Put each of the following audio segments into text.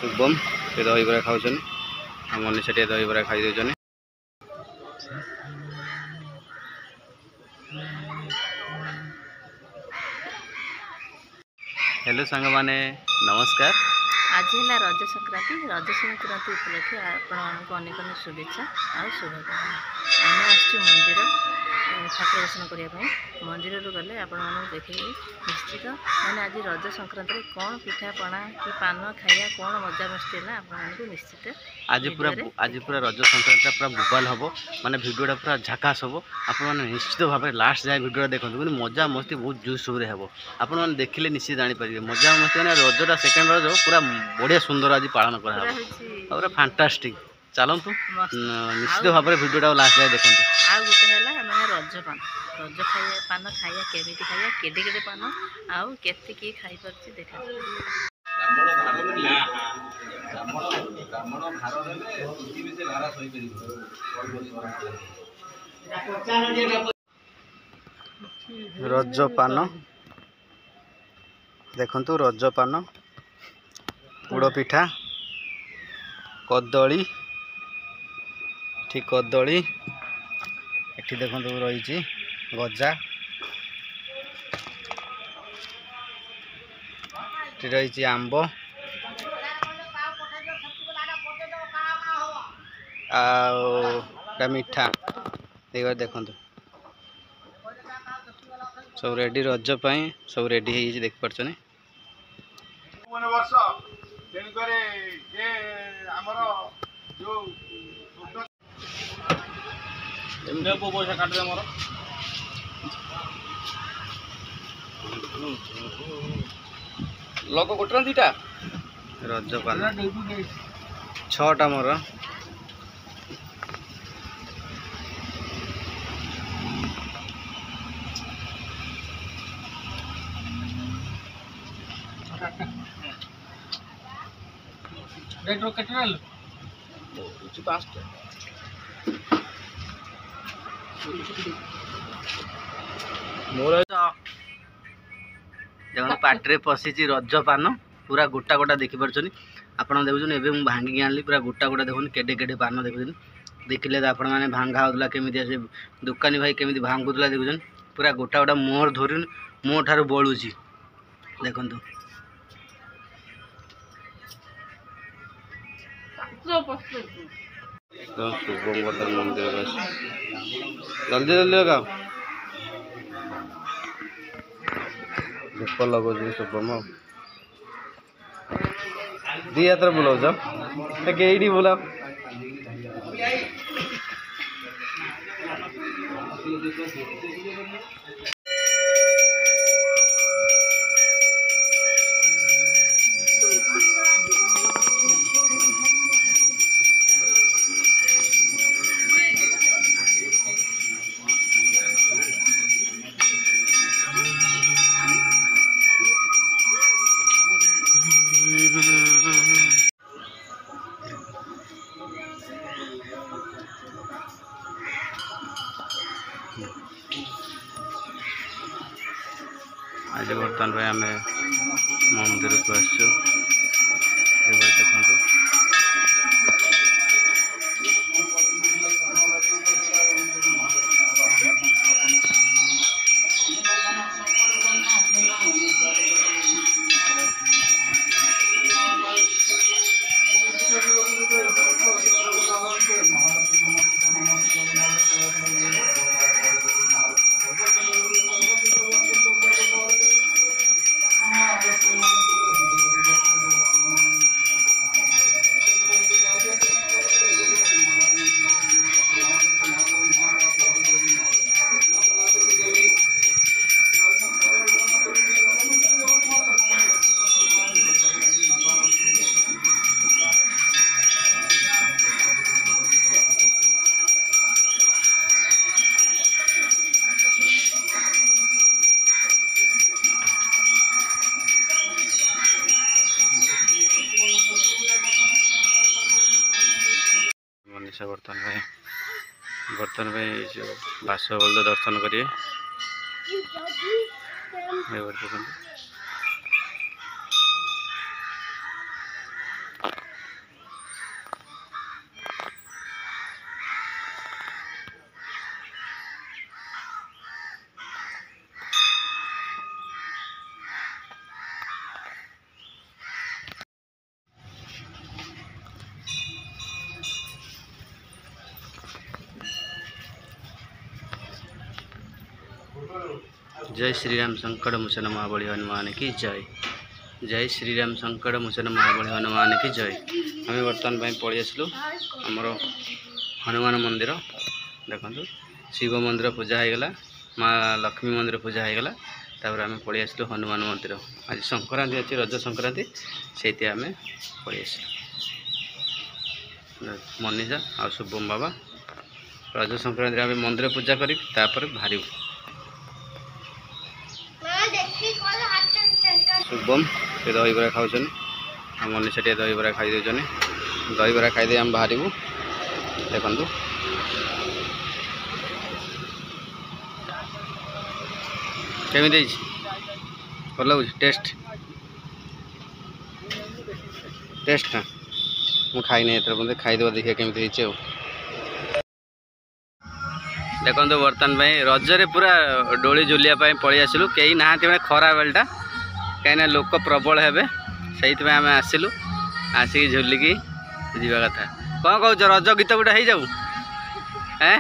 शुभम से दहीबरा खाऊन मनीषा टे दहीबरा खाई दे। हेलो सांग माने नमस्कार। आज है रज संक्रांति उपलक्षे आपको अनेक अनेक शुभेच्छा और शुभकामना। आम आसु मंदिर ठाकुर दर्शन करने मंदिर गले आप देखे निश्चित मैंने आज रज संक्रांति कौन पिठा पଣା कि पान खाइया कौन मजा मस्ती है आपको निश्चित आज पूरा रज संक्रांति पूरा मोबाइल हम माने भिडियोटा पूरा झकास हम आप निश्चित भाव लास्ट जाए भिडियो देखो कि मजा मस्ती बहुत जोश सोरे हम आप देखिले निश्चित जानीपर मजा मस्ती मैंने रजटा सेकेंड रज पूरा बढ़िया सुंदर आज पालन कर फैंटास्टिक। चलतु निश्चित भाव में भिडियोटा लास्ट जाए देखो। आ गोटे है मैंने रजपान रज खाइया पान खाइया केमी खाइया केडे केडे पान आउ केते किए खाई पार्छ देखा। रजपान देखंतु रजपान पोड़ पिठा कदली ठीक कदली एठी देखंतु रही गजा रही आंब आ मिठा देखो सब रेडी रज सब रेडी है देख पार्छ लोक गोटे दीटा रजपान 6टा मोर देखो पाटे पशि रजपान पूरा गोटा गोटा देखिपार आप देखुन भांगिक आनी पूरा गोटा गोटा देखुन केडे केडे पान देखुन देखिले आपण मैंने भांगा होता केमी से दुकानी भाई केमी भांगुला देखुन पूरा गोटा गोटा मोहर धरुन मो ठार बलुची देखु शुभम मंदिर जल्दी जल्दी लगाओ धूप लगो शुभम दी हाथ बुलाऊ कई बुलाओ आज बर्तमान भाई आम मंदिर को आसचु देखो मनीषा बर्तन में जो बासबल्द दर्शन करिए देखो जय श्री राम संकट मोचन महाबली हनुमान की जय। जय श्री राम संकट मोचन महाबली हनुमान की जय। आम बर्तमान पलि आसलु आमर हनुमान मंदिर देखु शिव मंदिर पूजा होगला माँ लक्ष्मी मंदिर पूजा होगला तापर आम पलि आसलु हनुमान मंदिर। आज संक्रांति अच्छी रज संक्रांति से आम पलि आसलु मनीषा आ शुभम बाबा रज संक्रांति आम मंदिर पूजा करी तापर बाहर शुभम से दहीबरा खाऊन मनीषा टे दहीबरा खाई दे दहीबरा खाई आम बाहर देखु केमी भल लगे टेस्ट टेस्ट ना मुझे खाई नहीं मतलब खाईदेव देखिए केमी देखो बर्तमान रजरे पूरा डोली झुलिया पलि आसलु कहीं ना मैंने खरा बेलटा कहीं लोक प्रबल हे से आम आसलु आसिक झुलिकी जीवा कथा कौन कौच रज गीत गोटे हो जाऊ ए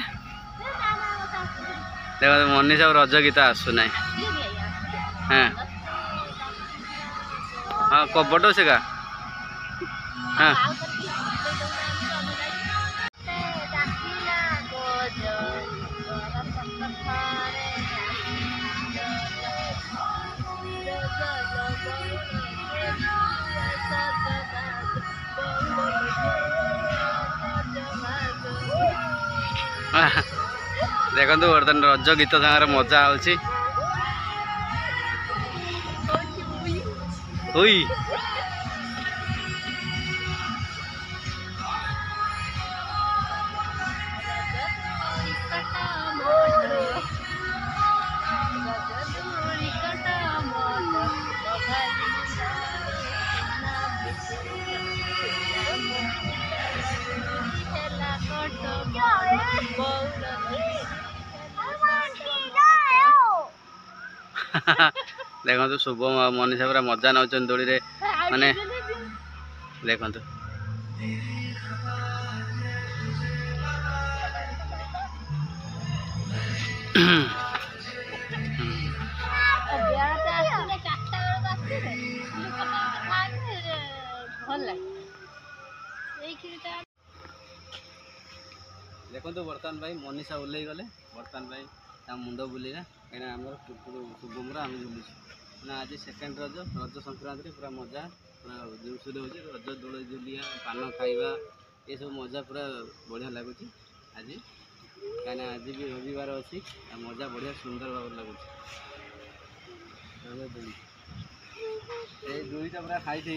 देखो मनीषा रज गीत आसुना हाँ हाँ कपट से का हाँ देखो बर्तमान रज गीत सागर मजा आउची हुई देखो तो शुभम मनीषा पूरा मजा नौ दोली रे माने देखो देखो बर्तमान भाई मनीषा ओल्लै गले बर्तमान भाई मुंड बुलेगा कहीं आम शुभम आम झुलुचु ना आज सेकेंड रज रज संक्रांति पूरा मजा पूरा जोरसोर हो रज दोल झुलिया पान खाइबा ये सब मजा पूरा बढ़िया लगुच आज कहीं आज भी रविवार अच्छी मजा बढ़िया सुंदर भाव लगुच दुईटा पूरा हाइट हो